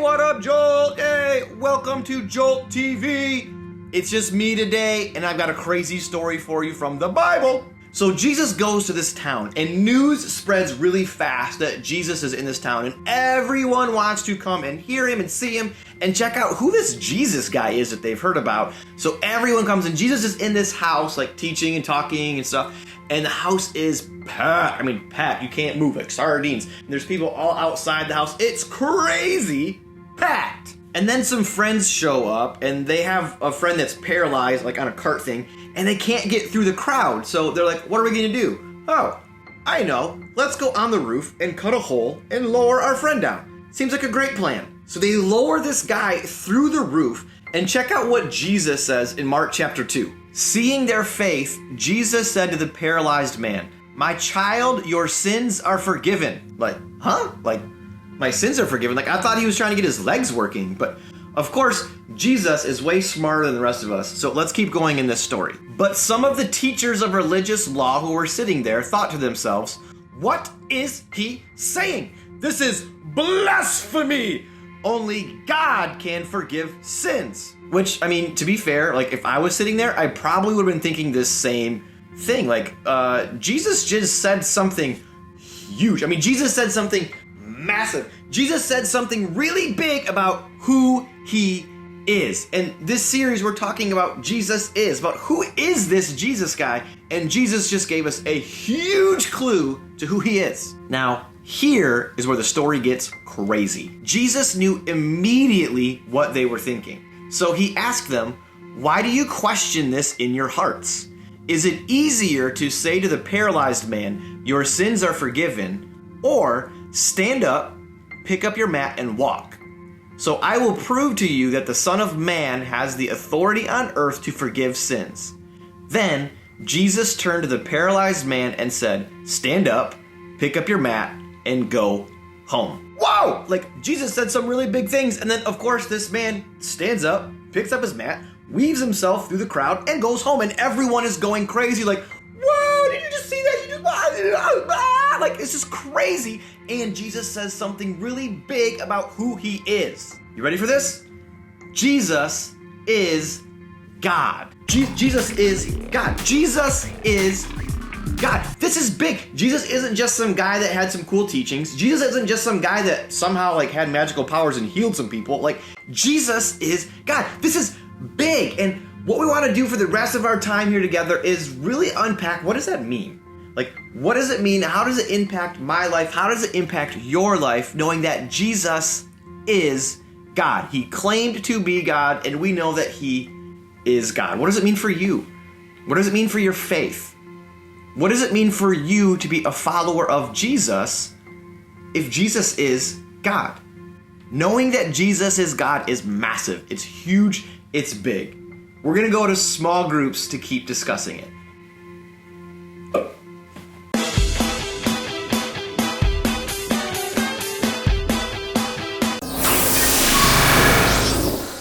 what up, Jolt? Hey, welcome to Jolt TV. It's just me today, and I've got a crazy story for you from the Bible. So Jesus goes to this town, and news spreads really fast that Jesus is in this town, and everyone wants to come and hear him and see him and check out who this Jesus guy is that they've heard about. So everyone comes, and Jesus is in this house, like teaching and talking and stuff, and the house is packed. Packed. You can't move, like sardines. And there's people all outside the house. It's crazy packed. And then some friends show up, and they have a friend that's paralyzed, like on a cart thing, and they can't get through the crowd. So they're like, what are we gonna do? Oh, I know. Let's go on the roof and cut a hole and lower our friend down. Seems like a great plan. So they lower this guy through the roof, and check out what Jesus says in Mark chapter 2. Seeing their faith, Jesus said to the paralyzed man, "My child, your sins are forgiven." Like, huh? Like, my sins are forgiven? Like, I thought he was trying to get his legs working. But of course, Jesus is way smarter than the rest of us. So let's keep going in this story. But some of the teachers of religious law who were sitting there thought to themselves, "What is he saying? This is blasphemy! Only God can forgive sins." Which, to be fair, like if I was sitting there, I probably would have been thinking this same thing. Like, Jesus just said something huge. Jesus said something massive. Jesus said something really big about who he is. And this series, we're talking about Jesus is, about who is this Jesus guy? And Jesus just gave us a huge clue to who he is. Now, here is where the story gets crazy. Jesus knew immediately what they were thinking. So he asked them, "Why do you question this in your hearts? Is it easier to say to the paralyzed man, 'Your sins are forgiven,' or 'Stand up, pick up your mat and walk'? So I will prove to you that the Son of Man has the authority on earth to forgive sins." Then Jesus turned to the paralyzed man and said, "Stand up, pick up your mat, and go home." Whoa! Like, Jesus said some really big things, and then of course this man stands up, picks up his mat, weaves himself through the crowd, and goes home, and everyone is going crazy like, "Whoa, did you just see that? Like, it's just crazy." And Jesus says something really big about who he is. You ready for this? Jesus is God. Jesus is God. Jesus is God. This is big. Jesus isn't just some guy that had some cool teachings. Jesus isn't just some guy that somehow had magical powers and healed some people. Like, Jesus is God. This is big. And what we want to do for the rest of our time here together is really unpack, what does that mean? Like, what does it mean? How does it impact my life? How does it impact your life, knowing that Jesus is God? He claimed to be God, and we know that he is God. What does it mean for you? What does it mean for your faith? What does it mean for you to be a follower of Jesus if Jesus is God? Knowing that Jesus is God is massive. It's huge. It's big. We're going to go to small groups to keep discussing it.